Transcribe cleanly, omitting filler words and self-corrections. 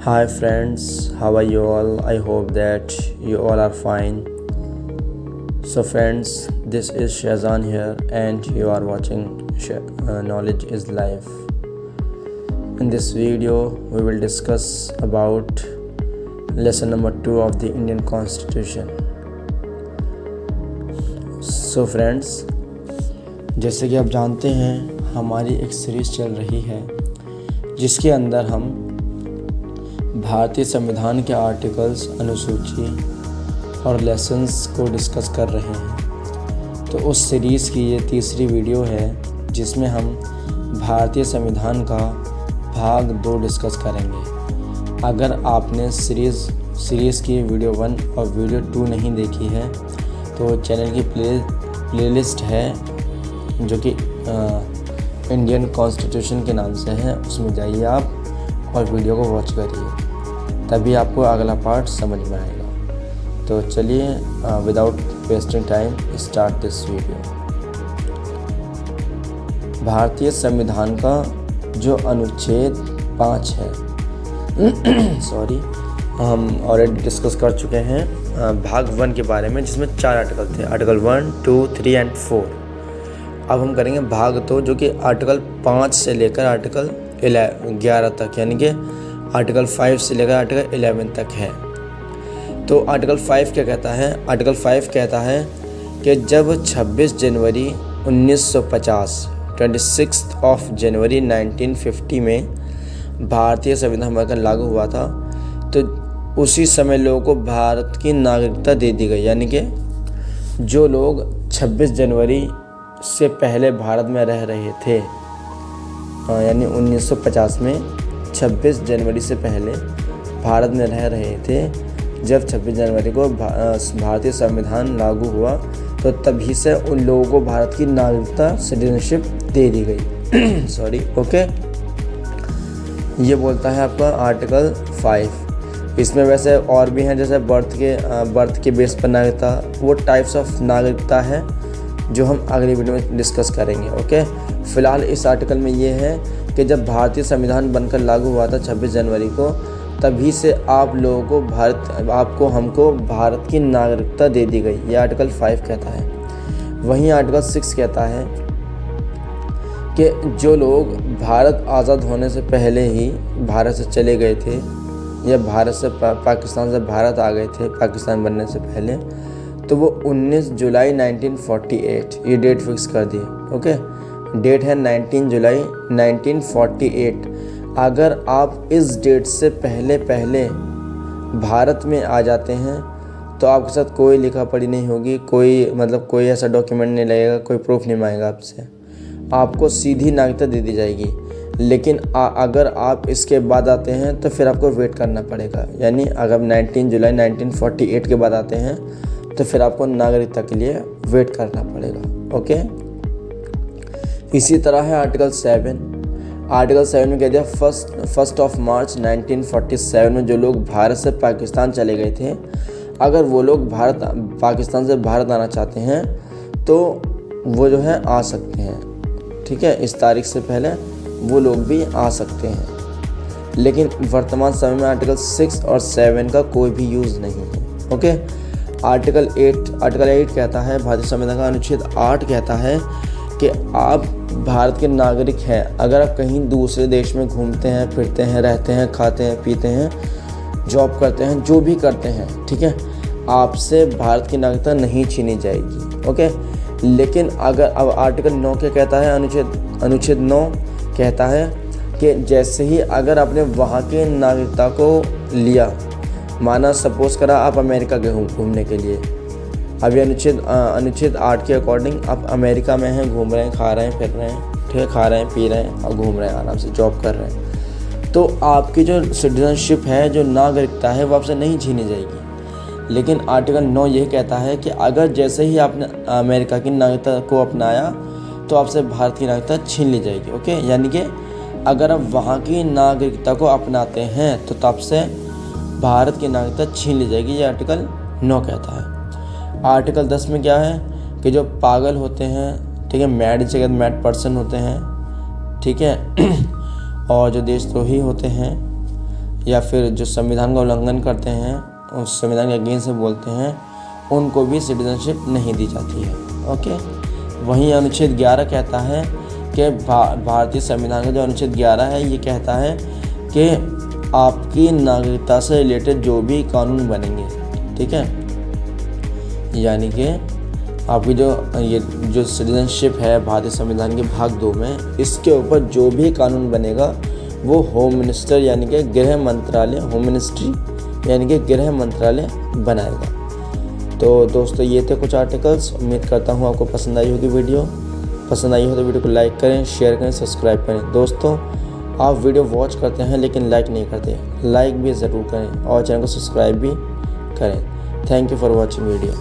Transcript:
Hi friends, how are you all? I hope that you all are fine. So friends, this is Shazan here and you are watching Knowledge is Life. In this video, we will discuss about lesson number 2 of the Indian Constitution. So friends, जैसे कि आप जानते हैं हमारी एक series चल रही है जिसके अंदर हम भारतीय संविधान के आर्टिकल्स, अनुसूची और लेसन्स को डिस्कस कर रहे हैं। तो उस सीरीज़ की ये तीसरी वीडियो है जिसमें हम भारतीय संविधान का भाग 2 डिस्कस करेंगे। अगर आपने सीरीज़ की वीडियो 1 और वीडियो 2 नहीं देखी है तो चैनल की प्लेलिस्ट है जो कि इंडियन कॉन्स्टिट्यूशन के नाम से है, उसमें जाइए आप और वीडियो को वॉच करिए, तभी आपको अगला पार्ट समझ में आएगा। तो चलिए without wasting time start this video. भारतीय संविधान का जो अनुच्छेद 5 है हम ऑलरेडी डिस्कस कर चुके हैं भाग 1 के बारे में, जिसमें 4 आर्टिकल थे, आर्टिकल 1, 2, 3 एंड 4। अब हम करेंगे भाग 2 जो कि आर्टिकल 5 से लेकर आर्टिकल 11 तक, यानी कि आर्टिकल 5 से लेकर आर्टिकल 11 तक है। तो आर्टिकल 5 क्या कहता है? आर्टिकल 5 कहता है कि जब 26 जनवरी 1950 26 ऑफ जनवरी 1950 में भारतीय संविधान बनकर लागू हुआ था, तो उसी समय लोगों को भारत की नागरिकता दे दी गई। यानी कि जो लोग 26 जनवरी से पहले भारत में रह रहे थे, यानी 1950 में 26 जनवरी से पहले भारत में रह रहे थे, जब 26 जनवरी को भारतीय संविधान लागू हुआ तो तभी से उन लोगों को भारत की नागरिकता सिटीजनशिप दे दी गई। ओके, ये बोलता है आपका आर्टिकल 5। इसमें वैसे और भी हैं, जैसे बर्थ के बेस पर नागरिकता, वो टाइप्स ऑफ नागरिकता है जो हम अगली वीडियो में डिस्कस करेंगे। ओके, फ़िलहाल इस आर्टिकल में ये है कि जब भारतीय संविधान बनकर लागू हुआ था 26 जनवरी को, तभी से आप लोगों को हमको भारत की नागरिकता दे दी गई। ये आर्टिकल 5 कहता है। वहीं आर्टिकल 6 कहता है कि जो लोग भारत आज़ाद होने से पहले ही भारत से चले गए थे या पाकिस्तान से भारत आ गए थे पाकिस्तान बनने से पहले, तो वो 19 जुलाई 1948 ये डेट फिक्स कर दी। ओके, डेट है 19 जुलाई 1948। अगर आप इस डेट से पहले भारत में आ जाते हैं तो आपके साथ कोई लिखा पढ़ी नहीं होगी, कोई ऐसा डॉक्यूमेंट नहीं लगेगा, कोई प्रूफ नहीं मांगेगा आपसे, आपको सीधी नागरिकता दे दी जाएगी। लेकिन अगर आप इसके बाद आते हैं तो फिर आपको वेट करना पड़ेगा। यानी अगर 19 जुलाई 1948 के बाद आते हैं तो फिर आपको नागरिकता के लिए वेट करना पड़ेगा। ओके, इसी तरह है आर्टिकल 7। आर्टिकल 7 में कह दिया फर्स्ट ऑफ मार्च 1947 में जो लोग भारत से पाकिस्तान चले गए थे, अगर वो लोग पाकिस्तान से भारत आना चाहते हैं तो वो जो है आ सकते हैं। ठीक है, इस तारीख से पहले वो लोग भी आ सकते हैं। लेकिन वर्तमान समय में आर्टिकल 6 और 7 का कोई भी यूज़ नहीं है। ओके, आर्टिकल 8 कहता है, भारतीय संविधान का अनुच्छेद 8 कहता है कि आप भारत के नागरिक हैं। अगर आप कहीं दूसरे देश में घूमते हैं, फिरते हैं, रहते हैं, खाते हैं, पीते हैं, जॉब करते हैं, जो भी करते हैं, ठीक है, आपसे भारत की नागरिकता नहीं छीनी जाएगी। ओके, लेकिन अगर अब आर्टिकल 9 क्या कहता है? अनुच्छेद 9 कहता है कि जैसे ही अगर आपने वहाँ के नागरिकता को लिया, माना सपोज करा आप अमेरिका गए घूमने के लिए, अभी अनुच्छेद 8 के अकॉर्डिंग आप अमेरिका में हैं, घूम रहे हैं, खा रहे हैं, फिर रहे हैं, ठीक है, खा रहे हैं, पी रहे हैं और घूम रहे हैं, आराम से जॉब कर रहे हैं, तो आपकी जो सिटीजनशिप है, जो नागरिकता है, वो आपसे नहीं छीनी जाएगी। लेकिन आर्टिकल 9 यह कहता है कि अगर जैसे ही आपने अमेरिका की नागरिकता को अपनाया तो आपसे भारत की नागरिकता छीन ली जाएगी। ओके, यानी कि अगर आप वहाँ की नागरिकता को अपनाते हैं तो तब से भारत की नागरिकता छीन ली जाएगी। ये आर्टिकल 9 कहता है। आर्टिकल 10 में क्या है कि जो पागल होते हैं, ठीक है, मैड पर्सन होते हैं, ठीक है, और जो देशद्रोही होते हैं या फिर जो संविधान का उल्लंघन करते हैं, उस संविधान के अगेंस्ट से बोलते हैं, उनको भी सिटीजनशिप नहीं दी जाती है। ओके। वहीं अनुच्छेद 11 कहता है कि भारतीय संविधान का जो अनुच्छेद 11 है ये कहता है कि आपकी नागरिकता से रिलेटेड जो भी कानून बनेंगे, ठीक है, यानी कि आपकी जो सिटीजनशिप है भारतीय संविधान के भाग 2 में, इसके ऊपर जो भी कानून बनेगा वो होम मिनिस्टर यानी कि गृह मंत्रालय, होम मिनिस्ट्री यानी कि गृह मंत्रालय बनाएगा। तो दोस्तों ये थे कुछ आर्टिकल्स। उम्मीद करता हूँ आपको पसंद आई होगी वीडियो। पसंद आई हो तो वीडियो को लाइक करें, शेयर करें, सब्सक्राइब करें। दोस्तों आप वीडियो वॉच करते हैं लेकिन लाइक नहीं करते, लाइक भी ज़रूर करें और चैनल को सब्सक्राइब भी करें। Thank you for watching video.